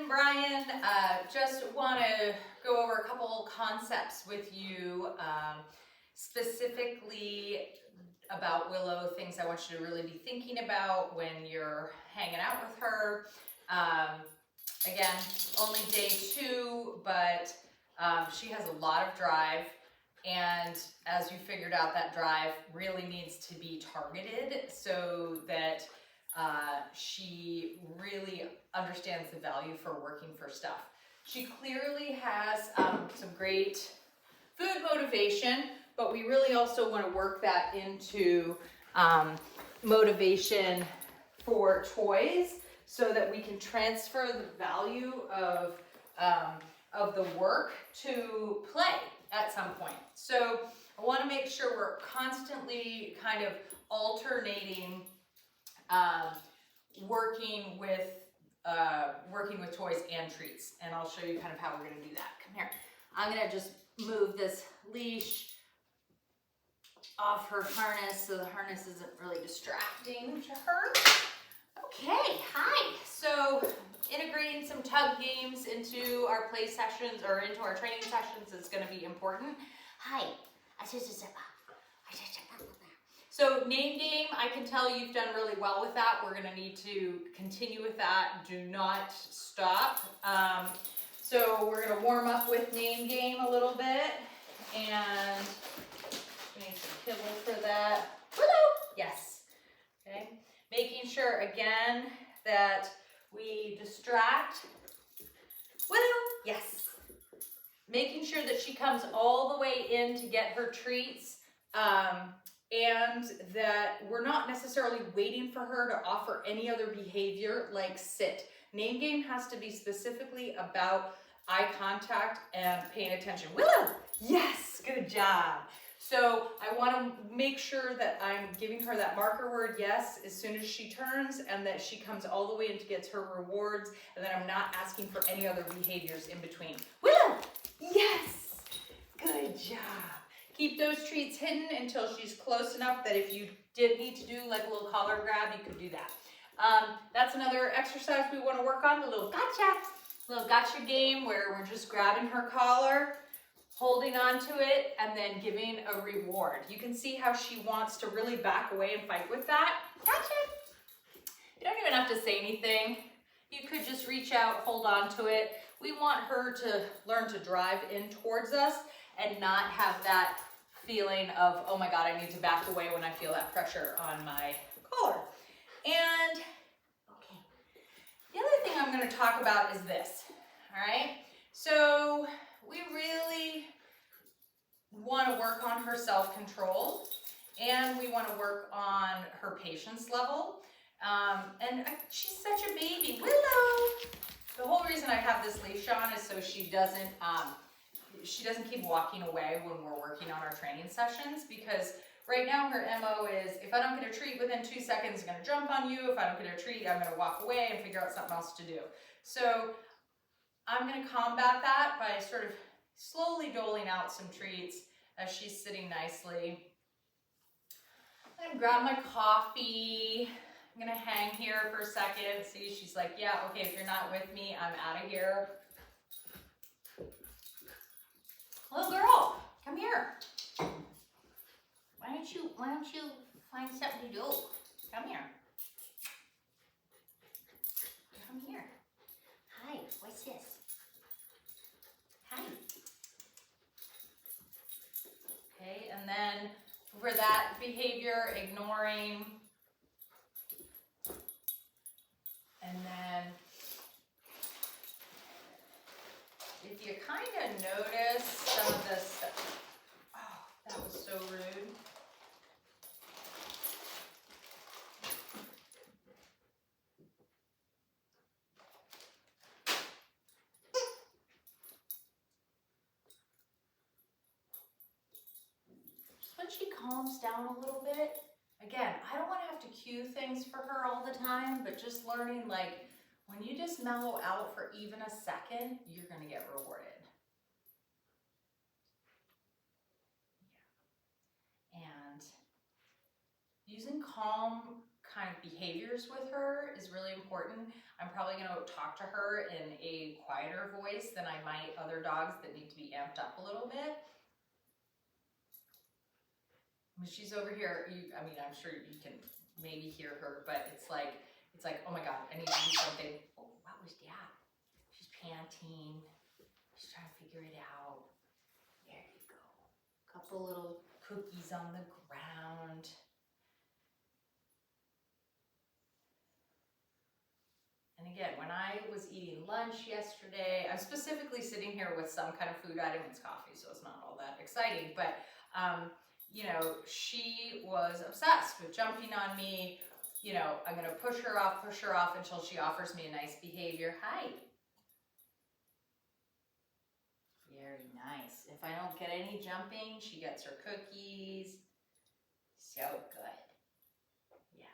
Kim, Brian. Just want to go over a couple concepts with you, specifically about Willow, things I want you to really be thinking about when you're hanging out with her. Again, only day 2, but she has a lot of drive, and as you figured out, that drive really needs to be targeted so that she really understands the value for working for stuff. She clearly has some great food motivation, but we really also want to work that into motivation for toys so that we can transfer the value of the work to play at some point. So I want to make sure we're constantly kind of alternating working with toys and treats, and I'll show you kind of how we're going to do that. Come here. I'm going to just move this leash off her harness so the harness isn't really distracting to her. Okay, hi. So integrating some tug games into our play sessions or into our training sessions is going to be important. Hi. So name game, I can tell you've done really well with that. We're going to need to continue with that. Do not stop. So we're going to warm up with name game a little bit, and we need some kibble for that. Willow! Yes. Okay. Making sure again that we distract. Willow! Yes. Making sure that she comes all the way in to get her treats, and that we're not necessarily waiting for her to offer any other behavior like sit. Name game has to be specifically about eye contact and paying attention. Willow! Yes, good job. So I want to make sure that I'm giving her that marker word yes as soon as she turns, and that she comes all the way and gets her rewards, and that I'm not asking for any other behaviors in between. Willow! Yes! Good job. Keep those treats hidden until she's close enough that if you did need to do like a little collar grab, you could do that. That's another exercise we want to work on, a little gotcha game where we're just grabbing her collar, holding on to it, and then giving a reward. You can see how she wants to really back away and fight with that. Gotcha. You don't even have to say anything. You could just reach out, hold on to it. We want her to learn to drive in towards us and not have that feeling of, oh my God, I need to back away when I feel that pressure on my collar. And okay, the other thing I'm going to talk about is this, all right? So we really want to work on her self-control, and we want to work on her patience level. And she's such a baby. Willow! The whole reason I have this leash on is so she doesn't keep walking away when we're working on our training sessions, because right now her MO is, if I don't get a treat within 2 seconds, I'm going to jump on you. If I don't get a treat, I'm going to walk away and figure out something else to do. So I'm going to combat that by sort of slowly doling out some treats as she's sitting nicely. I'm going to grab my coffee. I'm going to hang here for a second. See, she's like, yeah, okay, if you're not with me, I'm out of here. Little girl, come here. Why don't you find something to do? Come here. Come here. Hi, what's this? Hi. Okay, and then for that behavior, ignoring. And then if you kind of notice some of this stuff, oh, that was so rude. Just when she calms down a little bit, again, I don't want to have to cue things for her all the time, but just learning, like, when you just mellow out for even a second, you're going to get rewarded. Yeah. And using calm kind of behaviors with her is really important. I'm probably going to talk to her in a quieter voice than I might other dogs that need to be amped up a little bit. I mean, she's over here. I mean, I'm sure you can maybe hear her, but it's like, oh my God, I need to do something. Oh, what was that? She's panting. She's trying to figure it out. There you go. Couple little cookies on the ground. And again, when I was eating lunch yesterday, I'm specifically sitting here with some kind of food item. It's coffee, so it's not all that exciting. But, you know, she was obsessed with jumping on me. You know, I'm going to push her off until she offers me a nice behavior. Hi. Very nice. If I don't get any jumping, she gets her cookies. So good. Yes.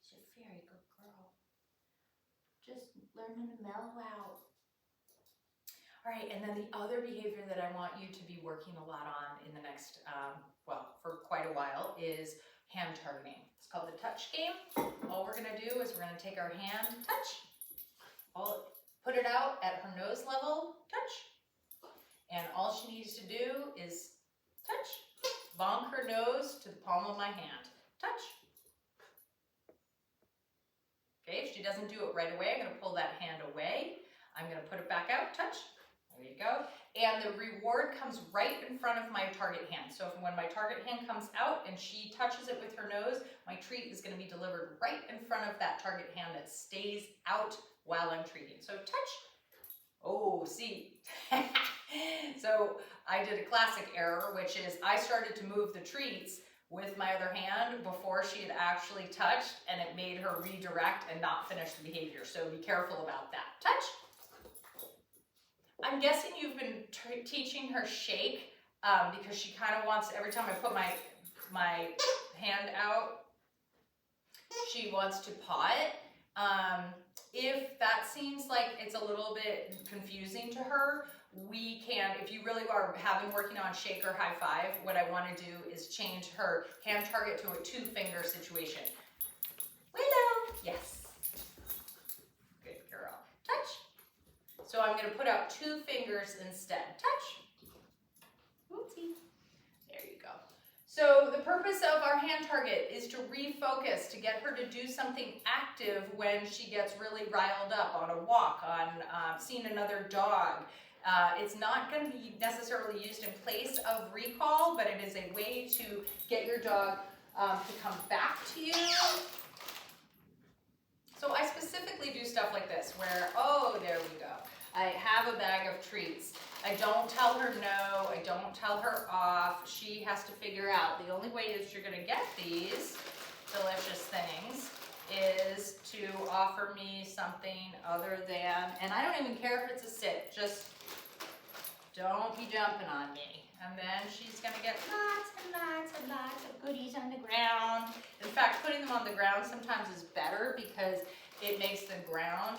She's a very good girl. Just learning to mellow out. All right, and then the other behavior that I want you to be working a lot on in the next, well, for quite a while is hand targeting. It's called the touch game. All we're gonna do is we're gonna take our hand, touch, put it out at her nose level, touch, and all she needs to do is touch, bonk her nose to the palm of my hand, touch. Okay, if she doesn't do it right away, I'm gonna pull that hand away. I'm gonna put it back out, touch. There you go. And the reward comes right in front of my target hand. So when my target hand comes out and she touches it with her nose, my treat is gonna be delivered right in front of that target hand that stays out while I'm treating. So touch. Oh, see. So I did a classic error, which is I started to move the treats with my other hand before she had actually touched, and it made her redirect and not finish the behavior. So be careful about that. Touch. I'm guessing you've been teaching her shake because she kind of wants, every time I put my hand out, she wants to paw it. If that seems like it's a little bit confusing to her, we can, if you really are working on shake or high five, what I want to do is change her hand target to a 2-finger situation. Willow, yes. Good girl. Touch. So I'm going to put out 2 fingers instead. Touch. Oopsie. There you go. So the purpose of our hand target is to refocus, to get her to do something active when she gets really riled up on a walk, on seeing another dog. It's not going to be necessarily used in place of recall, but it is a way to get your dog to come back to you. So I specifically do stuff like this where, oh, there we go. I have a bag of treats. I don't tell her no, I don't tell her off. She has to figure out. The only way that you're gonna get these delicious things is to offer me something other than, and I don't even care if it's a sit, just don't be jumping on me. And then she's gonna get lots and lots and lots of goodies on the ground. In fact, putting them on the ground sometimes is better because it makes the ground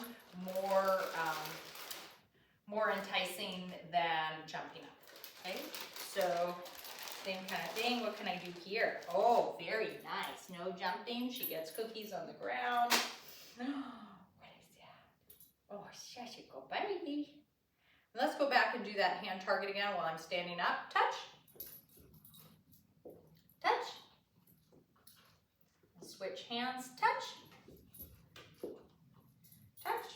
more enticing than jumping up, okay? So, same kind of thing. What can I do here? Oh, very nice. No jumping. She gets cookies on the ground. What is that? Oh, such a good baby. Let's go back and do that hand target again while I'm standing up. Touch. Touch. Switch hands. Touch. Touch.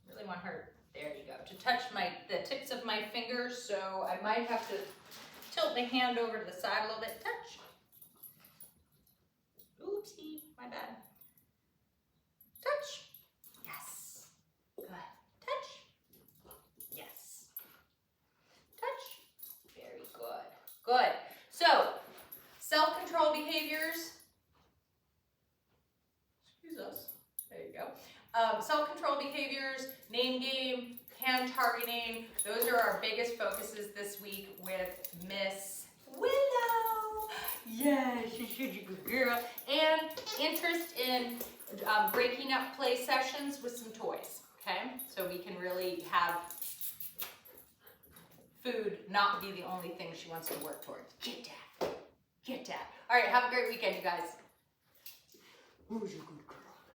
Really want her, there you go, to touch the tips of my fingers, so I might have to tilt my hand over to the side a little bit. Touch. Oopsie, my bad. Touch. Yes. Good. Touch. Yes. Touch. Very good. Good. So, self-control behaviors. Excuse us. There you go. Self-control behaviors, name game, hand targeting. Those are our biggest focuses this week with Miss Willow. Yes, she's such a good girl. And interest in breaking up play sessions with some toys, okay? So we can really have food not be the only thing she wants to work towards. Get that. Get that. All right, have a great weekend, you guys. Who's your good